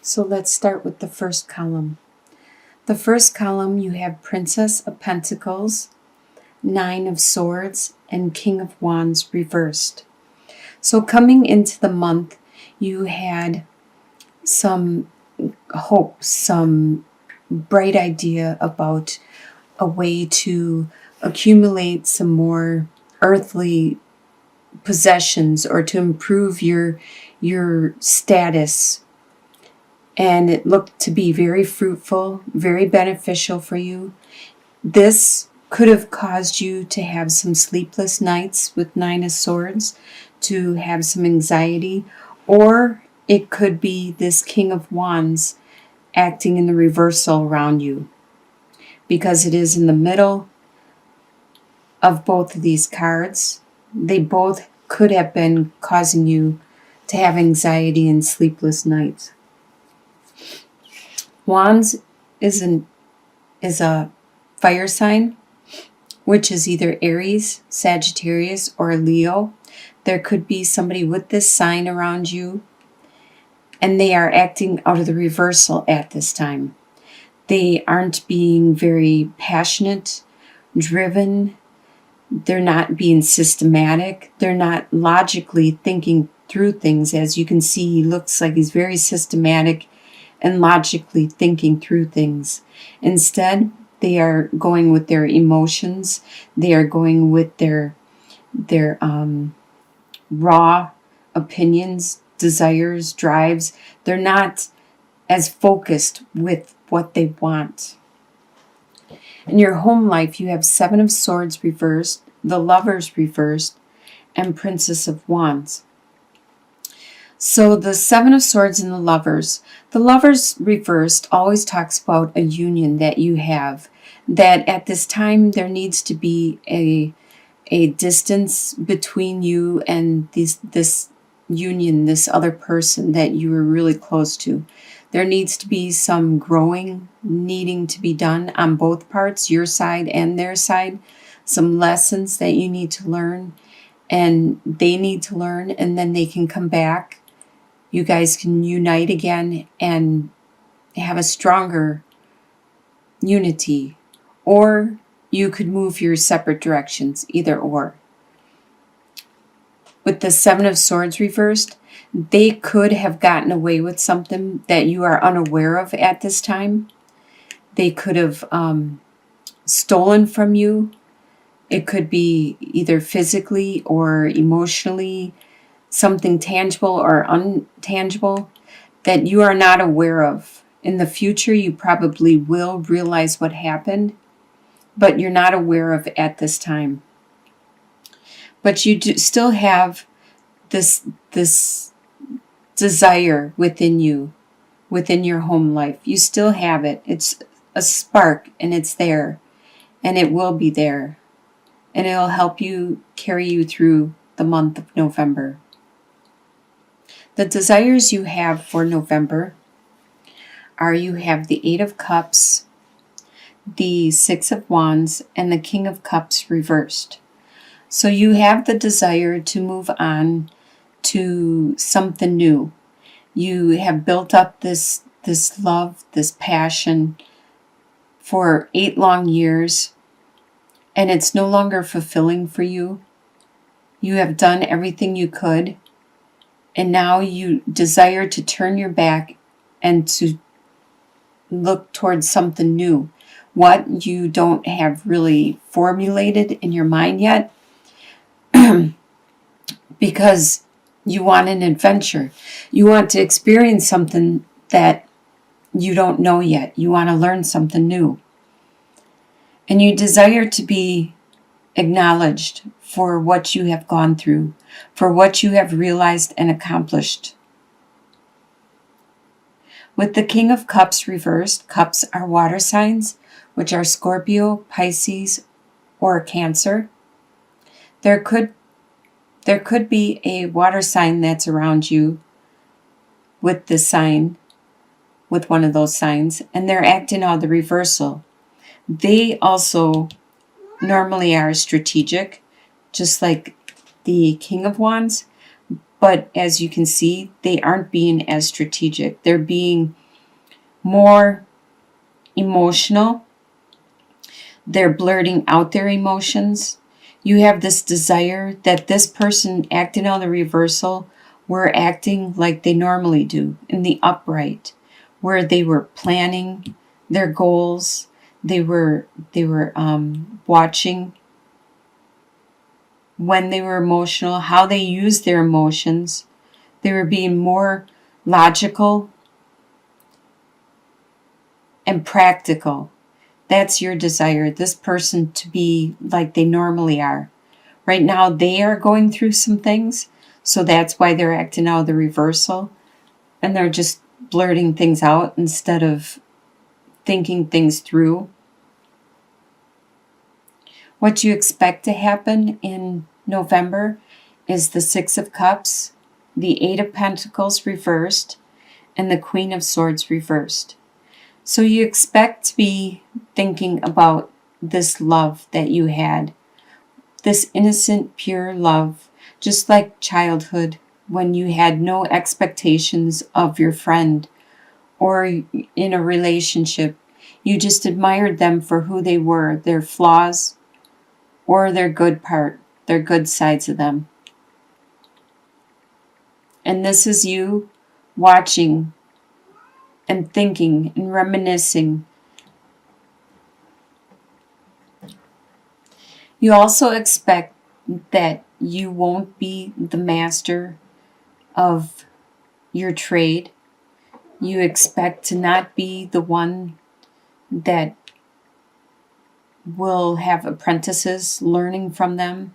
So let's start with the first column. The first column, you have Princess of Pentacles, Nine of Swords, and King of Wands reversed. So coming into the month, you had some hope, some bright idea about a way to accumulate some more earthly possessions or to improve your status. And it looked to be very fruitful, very beneficial for you. This could have caused you to have some sleepless nights with Nine of Swords, to have some anxiety, or it could be this King of Wands acting in the reversal around you, because it is in the middle of both of these cards. They both could have been causing you to have anxiety and sleepless nights. Wands is a fire sign, which is either Aries, Sagittarius, or Leo. There could be somebody with this sign around you, and they are acting out of the reversal at this time. They aren't being very passionate, driven. They're not being systematic. They're not logically thinking through things. As you can see, he looks like he's very systematic and logically thinking through things. Instead, they are going with their emotions. They are going with their raw opinions, desires, drives. They're not as focused with what they want. In your home life, you have Seven of Swords reversed, the Lovers reversed, and Princess of Wands. So the Seven of Swords and the Lovers reversed always talks about a union that you have, that at this time there needs to be a distance between you and this union, this other person that you were really close to. There needs to be some growing needing to be done on both parts, your side and their side, some lessons that you need to learn and they need to learn, and then they can come back. You guys can unite again and have a stronger unity, or you could move your separate directions, either or. With the Seven of Swords reversed, they could have gotten away with something that you are unaware of at this time. They could have stolen from you. It could be either physically or emotionally, something tangible or untangible that you are not aware of. In the future, you probably will realize what happened, but you're not aware of at this time. But you do still have this desire within you, within your home life. You still have it. It's a spark, and it's there, and it will be there, and it'll help you carry you through the month of November. The desires you have for November are, you have the Eight of Cups, the Six of Wands, and the King of Cups reversed. So you have the desire to move on to something new. You have built up this love, this passion for 8 long years, and it's no longer fulfilling for you. You have done everything you could, and now you desire to turn your back and to look towards something new. What you don't have really formulated in your mind yet, because you want an adventure. You want to experience something that you don't know yet. You want to learn something new. And you desire to be acknowledged for what you have gone through, for what you have realized and accomplished. With the King of Cups reversed, cups are water signs, which are Scorpio, Pisces, or Cancer. There could be a water sign that's around you with this sign, with one of those signs, and they're acting out the reversal. They also normally are strategic, just like the King of Wands, But as you can see, they aren't being as strategic. They're being more emotional. They're blurting out their emotions. You have this desire that this person acting on the reversal were acting like they normally do in the upright, where they were planning their goals. They were watching when they were emotional, how they used their emotions. They were being more logical and practical. That's your desire, this person to be like they normally are. Right now, they are going through some things, so that's why they're acting out of the reversal, and they're just blurting things out instead of thinking things through. What you expect to happen in November is the Six of Cups, the Eight of Pentacles reversed, and the Queen of Swords reversed. So you expect to be thinking about this love that you had, this innocent, pure love, just like childhood when you had no expectations of your friend or in a relationship. You just admired them for who they were, their flaws or their good part, their good sides of them. And this is you watching and thinking and reminiscing. You also expect that you won't be the master of your trade. You expect to not be the one that will have apprentices learning from them.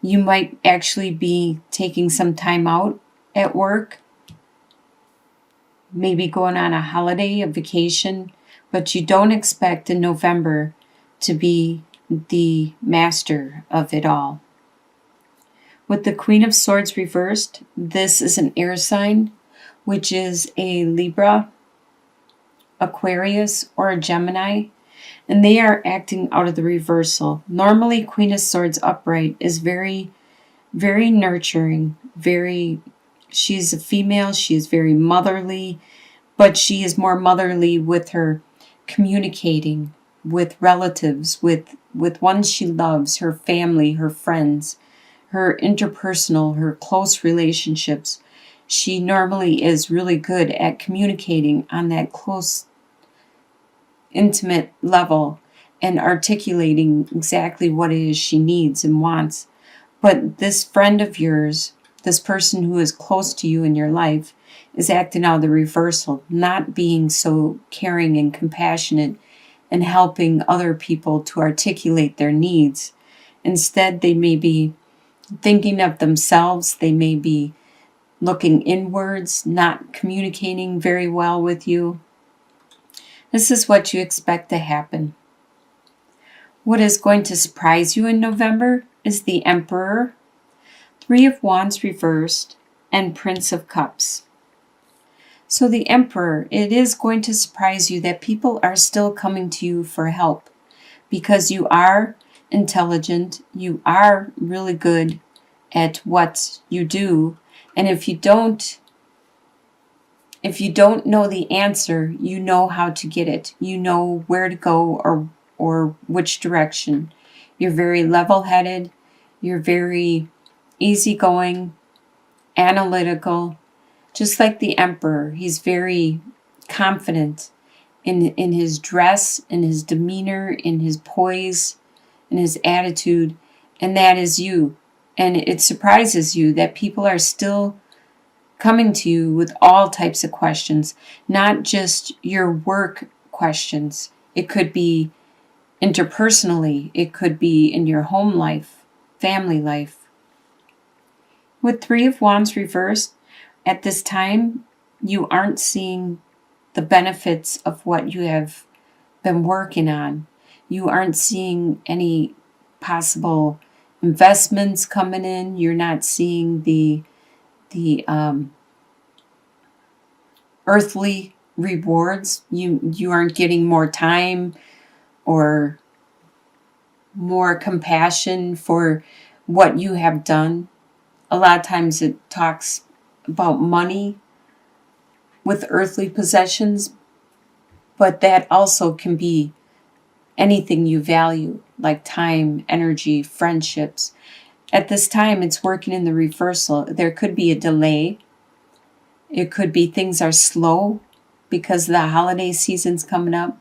You might actually be taking some time out at work, maybe going on a holiday, a vacation, but you don't expect in November to be the master of it all. With the Queen of Swords reversed, this is an air sign, which is a Libra, Aquarius, or a Gemini, and they are acting out of the reversal. Normally, Queen of Swords upright is very, very nurturing, she's a female, she is very motherly, but she is more motherly with her communicating with relatives, with ones she loves, her family, her friends, her interpersonal, her close relationships. She normally is really good at communicating on that close, intimate level and articulating exactly what it is she needs and wants. But this friend of yours, this person who is close to you in your life, is acting out of the reversal, not being so caring and compassionate and helping other people to articulate their needs. Instead, they may be thinking of themselves. They may be looking inwards, not communicating very well with you. This is what you expect to happen. What is going to surprise you in November is the Emperor, Three of Wands reversed, and Prince of Cups. So the Emperor, it is going to surprise you that people are still coming to you for help because you are intelligent, you are really good at what you do, and if you don't know the answer, you know how to get it. You know where to go or which direction. You're very level-headed, you're very easygoing, analytical. Just like the Emperor, he's very confident in his dress, in his demeanor, in his poise, in his attitude, and that is you. And it surprises you that people are still coming to you with all types of questions, not just your work questions. It could be interpersonally, it could be in your home life, family life. With Three of Wands reversed, at this time, you aren't seeing the benefits of what you have been working on. You aren't seeing any possible investments coming in. You're not seeing the earthly rewards. You aren't getting more time or more compassion for what you have done. a lot of times it talks about money with earthly possessions, but that also can be anything you value, like time, energy, friendships. At this time, it's working in the reversal. There could be a delay. It could be things are slow because the holiday season's coming up.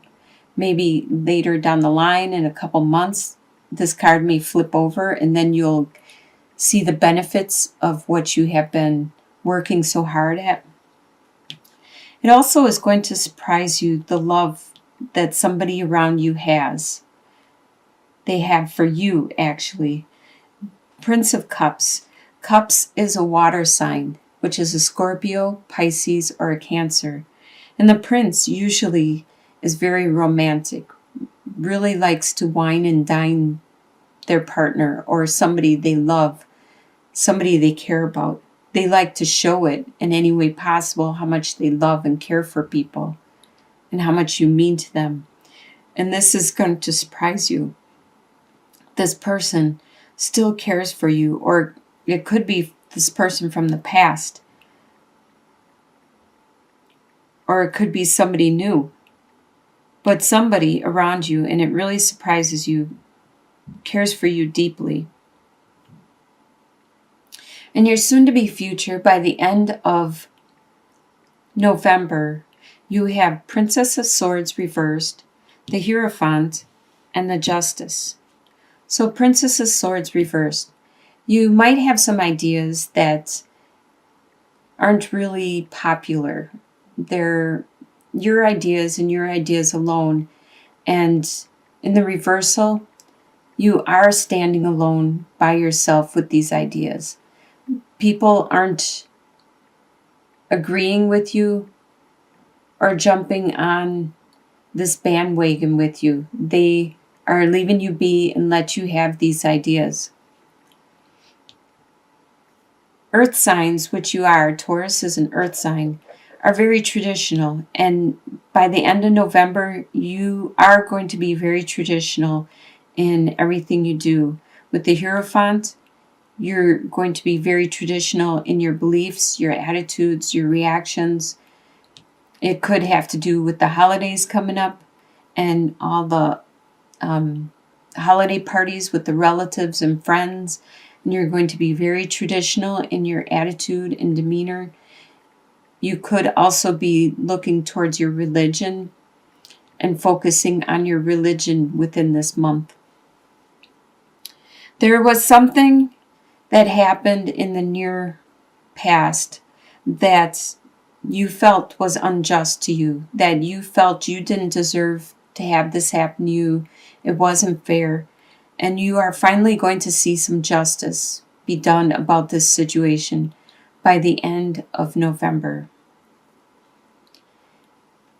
Maybe later down the line in a couple months, this card may flip over and then you'll see the benefits of what you have been working so hard at. It also is going to surprise you, the love that somebody around you has. They have for you, actually. Prince of Cups. Cups is a water sign, which is a Scorpio, Pisces, or a Cancer. And the prince usually is very romantic, really likes to wine and dine their partner or somebody they love, somebody they care about. They like to show it in any way possible how much they love and care for people and how much you mean to them. And this is going to surprise you. This person still cares for you, or it could be this person from the past, or it could be somebody new, but somebody around you, and it really surprises you, cares for you deeply. In your soon-to-be future, by the end of November, you have Princess of Swords reversed, the Hierophant, and the Justice. So Princess of Swords reversed. You might have some ideas that aren't really popular. They're your ideas and your ideas alone. And in the reversal, you are standing alone by yourself with these ideas. People aren't agreeing with you or jumping on this bandwagon with you. They are leaving you be and let you have these ideas. Earth signs, which you are, Taurus is an earth sign, are very traditional. And by the end of November, you are going to be very traditional in everything you do. With the Hierophant, you're going to be very traditional in your beliefs, your attitudes, your reactions. It could have to do with the holidays coming up and all the holiday parties with the relatives and friends. And you're going to be very traditional in your attitude and demeanor. You could also be looking towards your religion and focusing on your religion within this month. There was something that happened in the near past that you felt was unjust to you, that you felt you didn't deserve to have this happen to you. It wasn't fair. And you are finally going to see some justice be done about this situation by the end of November.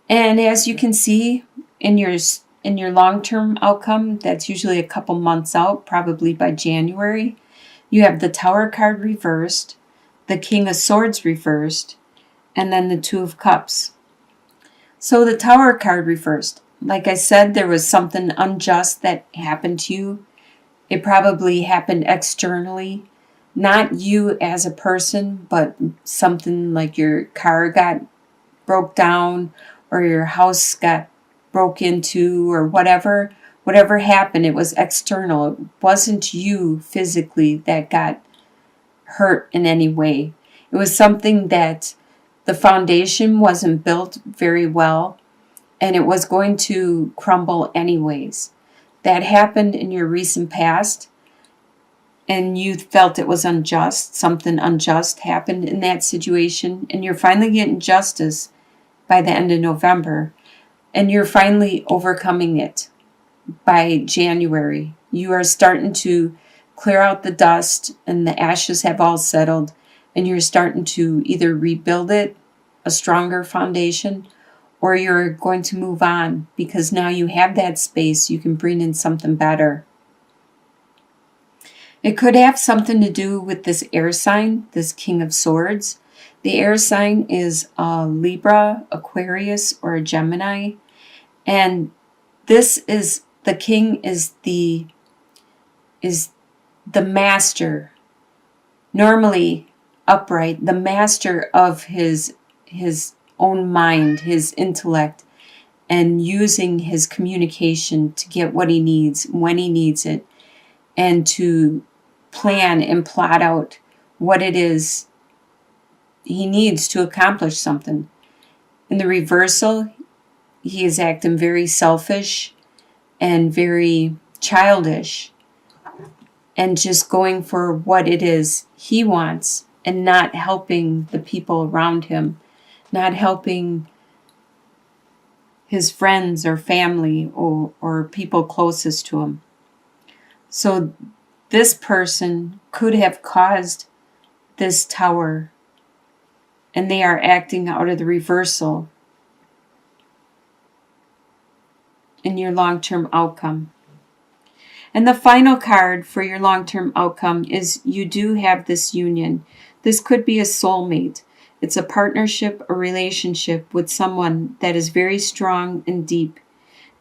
And as you can see in your long-term outcome, that's usually a couple months out, probably by January, you have the Tower card reversed, the King of Swords reversed, and then the Two of Cups. So the Tower card reversed. Like I said, there was something unjust that happened to you. It probably happened externally. Not you as a person, but something like your car got broke down or your house got broke into or whatever. Whatever happened, it was external. It wasn't you physically that got hurt in any way. It was something that the foundation wasn't built very well, and it was going to crumble anyways. That happened in your recent past, and you felt it was unjust. Something unjust happened in that situation, and you're finally getting justice by the end of November, and you're finally overcoming it. By January, you are starting to clear out the dust and the ashes have all settled, and you're starting to either rebuild it, a stronger foundation, or you're going to move on because now you have that space. You can bring in something better. It could have something to do with this air sign, this King of Swords. The air sign is a Libra, Aquarius, or a Gemini, and this is the king is the master. normally upright, the master of his own mind, his intellect, and using his communication to get what he needs when he needs it, and to plan and plot out what it is he needs to accomplish something. In the reversal, he is acting very selfish and very childish, and just going for what it is he wants, and not helping the people around him, not helping his friends or family or people closest to him. So this person could have caused this tower, and they are acting out of the reversal in your long-term outcome. And the final card for your long-term outcome is you do have this union. This could be a soulmate. It's a partnership, a relationship with someone that is very strong and deep.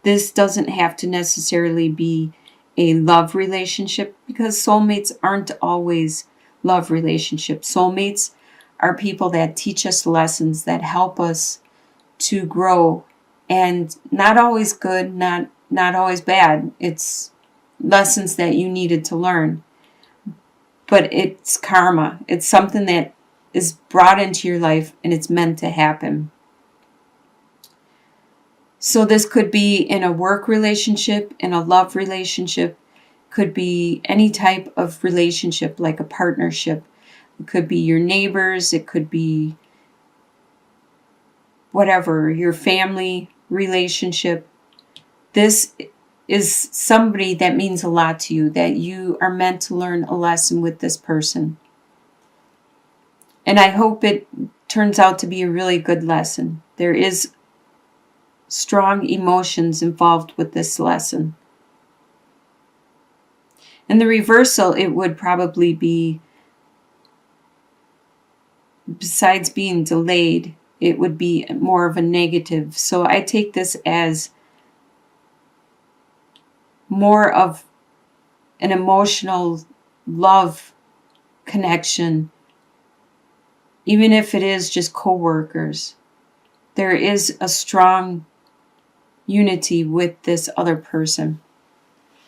This doesn't have to necessarily be a love relationship, because soulmates aren't always love relationships. Soulmates are people that teach us lessons, that help us to grow, and not always good, not always bad. It's lessons that you needed to learn. But it's karma. It's something that is brought into your life, and it's meant to happen. So this could be in a work relationship, in a love relationship, could be any type of relationship, like a partnership. It could be your neighbors, it could be whatever, your family relationship. This is somebody that means a lot to you, that you are meant to learn a lesson with this person. And I hope it turns out to be a really good lesson. There is strong emotions involved with this lesson. In the reversal, it would probably be, besides being delayed, it would be more of a negative. So I take this as more of an emotional love connection, even if it is just co-workers. There is a strong unity with this other person.